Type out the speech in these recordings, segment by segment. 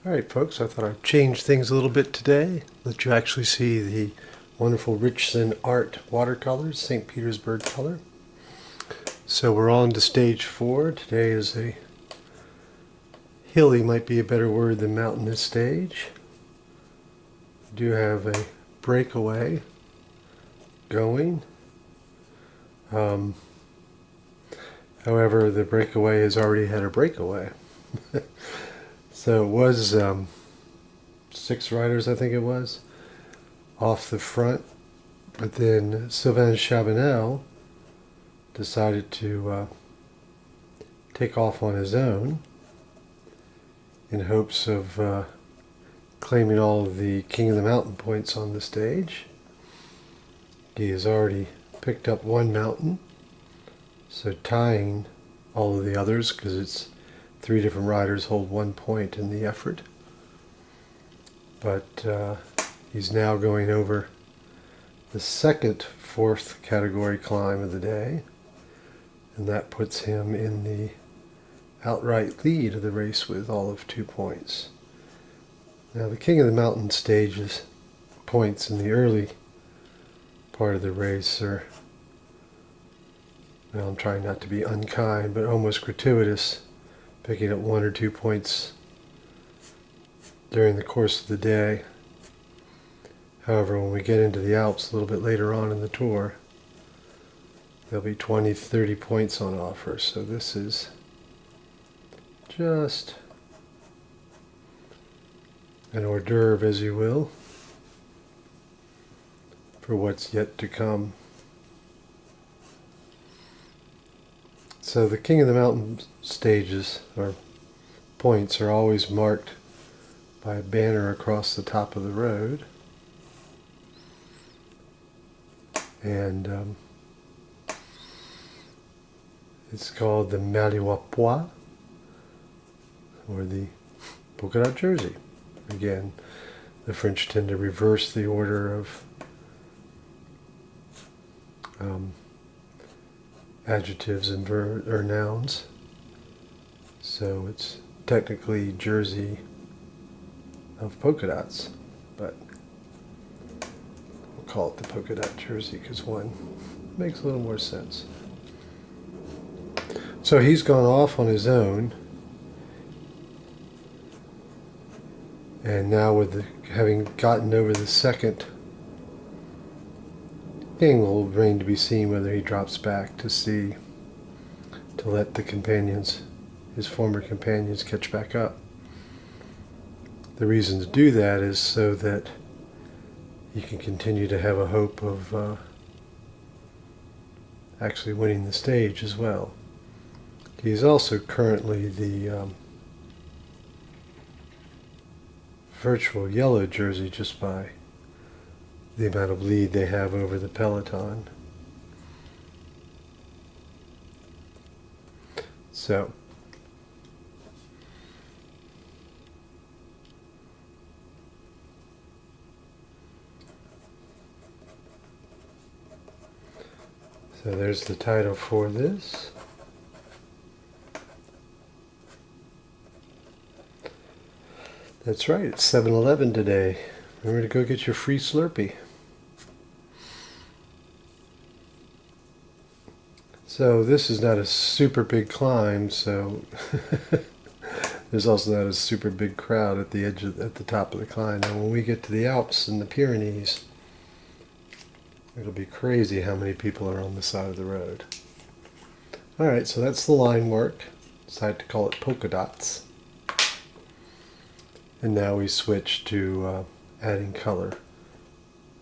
Alright folks, I thought I'd change things a little bit today. Let you actually see the wonderful Richardson Art watercolors, St. Petersburg color. So we're on to stage 4. Today is a hilly, might be a better word than mountainous stage. We do have a breakaway going. However, the breakaway has already had a breakaway. So it was 6 riders, I think it was, off the front. But then Sylvain Chabanel decided to take off on his own in hopes of claiming all of the King of the Mountain points on the stage. He has already picked up 1 mountain, so tying all of the others, because it's 3 different riders hold 1 point in the effort. But he's now going over the second 4th category climb of the day, and that puts him in the outright lead of the race with all of 2 points. Now the King of the Mountain stage's points in the early part of the race are, well, I'm trying not to be unkind, but almost gratuitous, picking up 1 or 2 points during the course of the day. However, when we get into the Alps a little bit later on in the tour, there'll be 20, 30 points on offer. So this is just an hors d'oeuvre, as you will, for what's yet to come. So the King of the Mountain stages, or points, are always marked by a banner across the top of the road. And it's called the Maillot or the polka dot jersey. Again, the French tend to reverse the order of adjectives and or nouns. So it's technically jersey of polka dots, but we'll call it the polka dot jersey because one makes a little more sense. So he's gone off on his own, and now with having gotten over the second thing, will remain to be seen whether he drops back to let the companions, his former companions, catch back up. The reason to do that is so that he can continue to have a hope of actually winning the stage as well. He's also currently the virtual yellow jersey just by the amount of lead they have over the peloton. So there's the title for this. That's right, it's 7-Eleven today. Remember to go get your free Slurpee. So this is not a super big climb, so there's also not a super big crowd at the top of the climb. Now when we get to the Alps and the Pyrenees, it'll be crazy how many people are on the side of the road. Alright, so that's the line work. Decided to call it polka dots. And now we switch to adding color.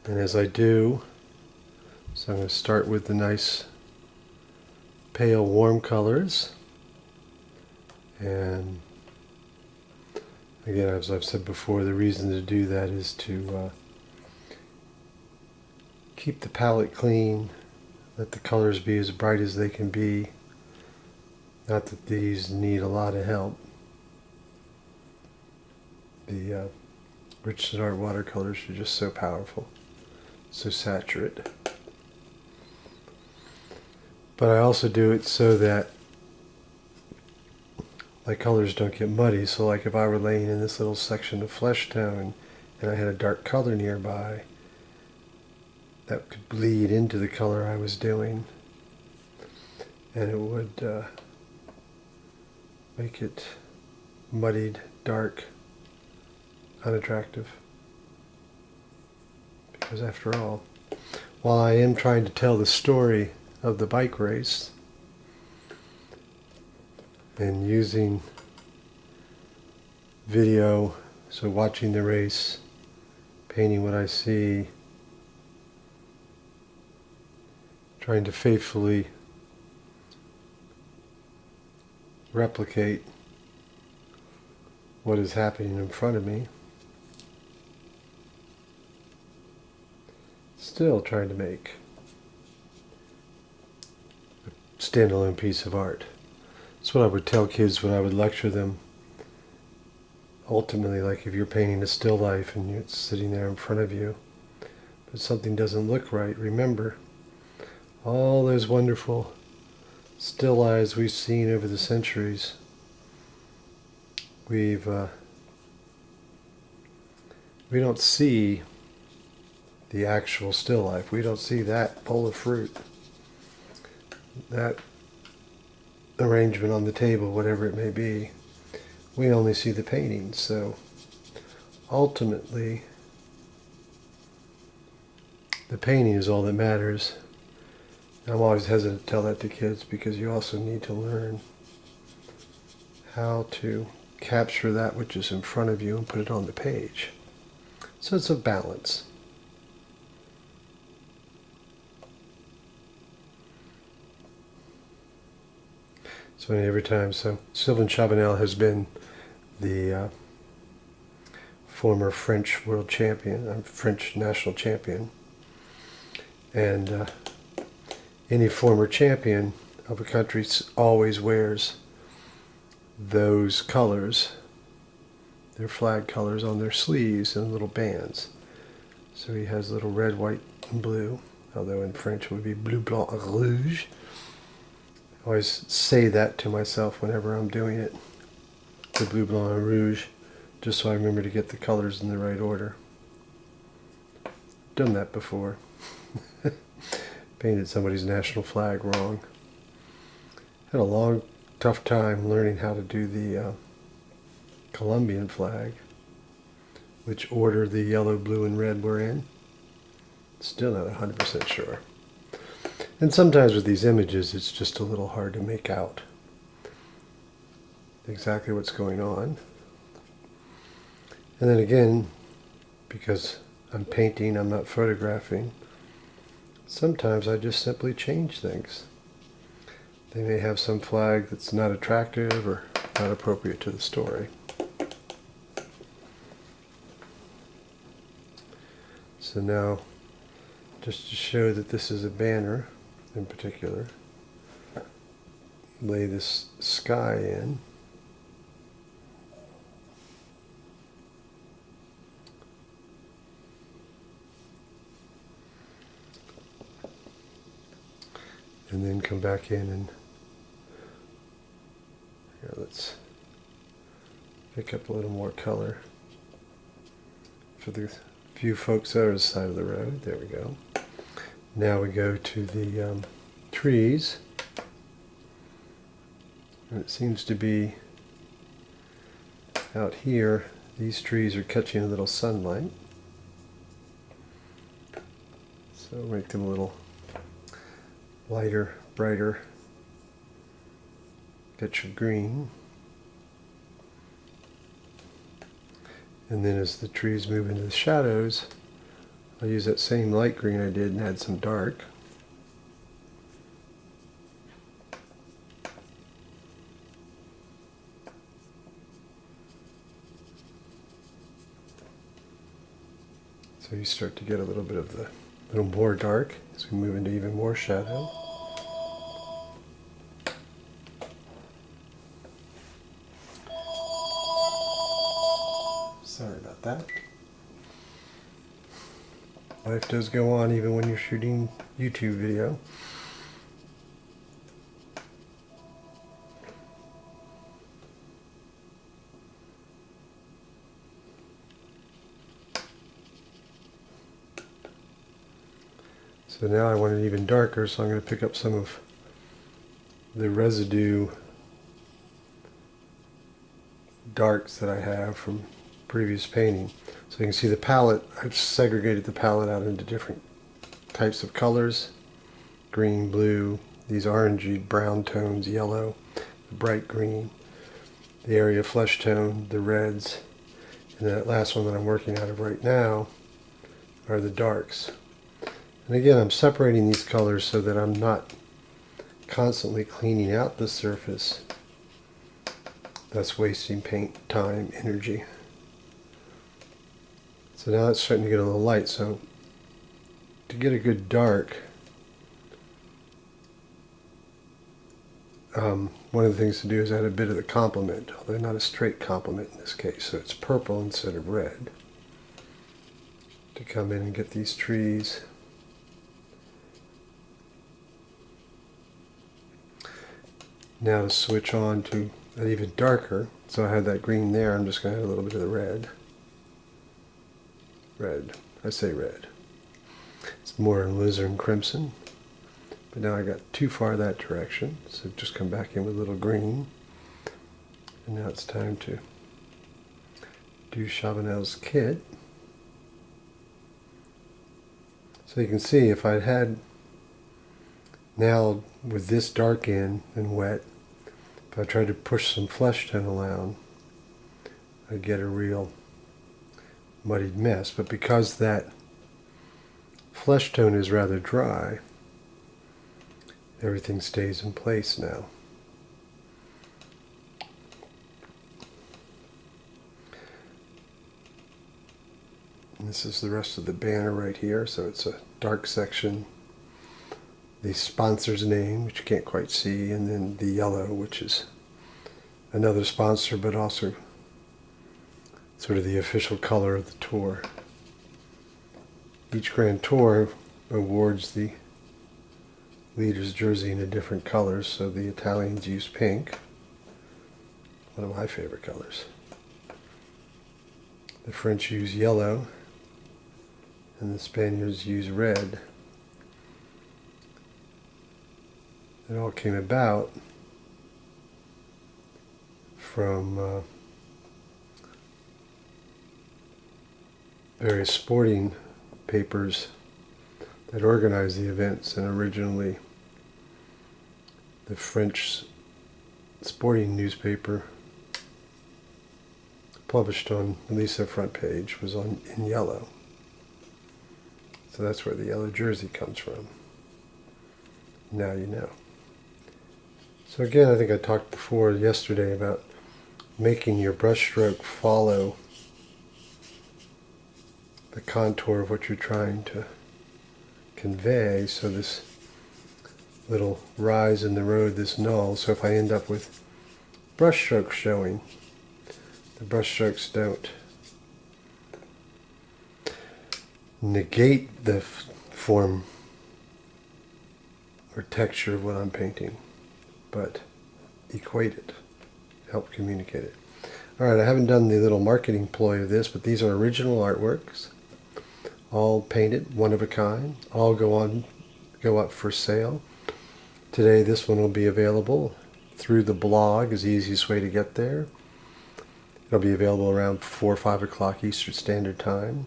And as I do, so I'm going to start with the nice pale warm colors. And again, as I've said before, the reason to do that is to keep the palette clean, let the colors be as bright as they can be. Not that these need a lot of help. The Richardson Art watercolors are just so powerful, so saturate. But I also do it so that my colors don't get muddy. So like if I were laying in this little section of flesh tone and I had a dark color nearby, that could bleed into the color I was doing, and it would make it muddied, dark, unattractive. Because after all, while I am trying to tell the story of the bike race and using video, so watching the race, painting what I see, trying to faithfully replicate what is happening in front of me, still trying to make a standalone piece of art. That's what I would tell kids when I would lecture them. Ultimately, like if you're painting a still life and it's sitting there in front of you, but something doesn't look right, remember all those wonderful still lives we've seen over the centuries. We don't see the actual still life. We don't see that bowl of fruit, that arrangement on the table, whatever it may be. We only see the painting. So ultimately, the painting is all that matters. I'm always hesitant to tell that to kids because you also need to learn how to capture that which is in front of you and put it on the page. So it's a balance. So every time, so Sylvain Chabanel has been the former French world champion, French national champion, and any former champion of a country always wears those colors, their flag colors, on their sleeves in little bands. So he has little red, white, and blue, although in French it would be bleu, blanc, rouge. I always say that to myself whenever I'm doing it, the bleu, blanc, and rouge, just so I remember to get the colors in the right order. Done that before. Painted somebody's national flag wrong. Had a long, tough time learning how to do the Colombian flag, which order the yellow, blue, and red were in. Still not 100% sure. And sometimes with these images, it's just a little hard to make out exactly what's going on. And then again, because I'm painting, I'm not photographing, sometimes I just simply change things. They may have some flag that's not attractive or not appropriate to the story. So now, just to show that this is a banner in particular, lay this sky in. And then come back in and here, let's pick up a little more color for the few folks that are on the side of the road. There we go. Now we go to the trees, and it seems to be out here. These trees are catching a little sunlight, so make them a little lighter, brighter, catch of green. And then as the trees move into the shadows, I'll use that same light green I did and add some dark. So you start to get a little bit of the little more dark as we move into even more shadow. Sorry about that. Life does go on even when you're shooting YouTube video. So now I want it even darker, so I'm going to pick up some of the residue darks that I have from previous painting. So you can see the palette, I've segregated the palette out into different types of colors. Green, blue, these orangey brown tones, yellow, the bright green, the area flesh tone, the reds, and that last one that I'm working out of right now are the darks. And again, I'm separating these colors so that I'm not constantly cleaning out the surface. That's wasting paint, time, energy. So now it's starting to get a little light. So to get a good dark, one of the things to do is add a bit of the complement, although not a straight complement in this case. So it's purple instead of red to come in and get these trees. Now to switch on to an even darker, so I had that green there, I'm just going to add a little bit of the red. Red, I say red. It's more in alizarin crimson, but now I got too far that direction, so just come back in with a little green. And now it's time to do Chabanel's kit. So you can see if I'd had, now with this dark in and wet, if I tried to push some flesh tone around, I'd get a real muddied mess. But because that flesh tone is rather dry, everything stays in place now. And this is the rest of the banner right here, so it's a dark section, the sponsor's name, which you can't quite see, and then the yellow, which is another sponsor, but also sort of the official color of the tour. Each Grand Tour awards the leader's jersey in a different color, so the Italians use pink, one of my favorite colors. The French use yellow, and the Spaniards use red. It all came about from various sporting papers that organized the events, and originally the French sporting newspaper published on at least their front page was in yellow. So that's where the yellow jersey comes from. Now you know. So again, I think I talked before yesterday about making your brushstroke follow the contour of what you're trying to convey. So this little rise in the road, this null, so if I end up with brushstrokes showing, the brushstrokes don't negate the form or texture of what I'm painting, but equate it, help communicate it. Alright, I haven't done the little marketing ploy of this, but these are original artworks, all painted, one of a kind, all go up for sale. Today this one will be available through the blog, is the easiest way to get there. It'll be available around 4 or 5 o'clock Eastern Standard Time.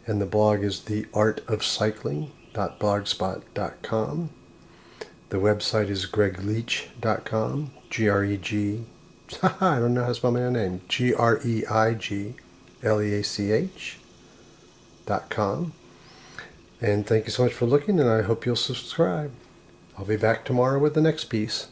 And the blog is theartofcycling.blogspot.com. The website is gregleach.com, G-R-E-G, I don't know how to spell my own name, GREIGLEACH.com. And thank you so much for looking, and I hope you'll subscribe. I'll be back tomorrow with the next piece.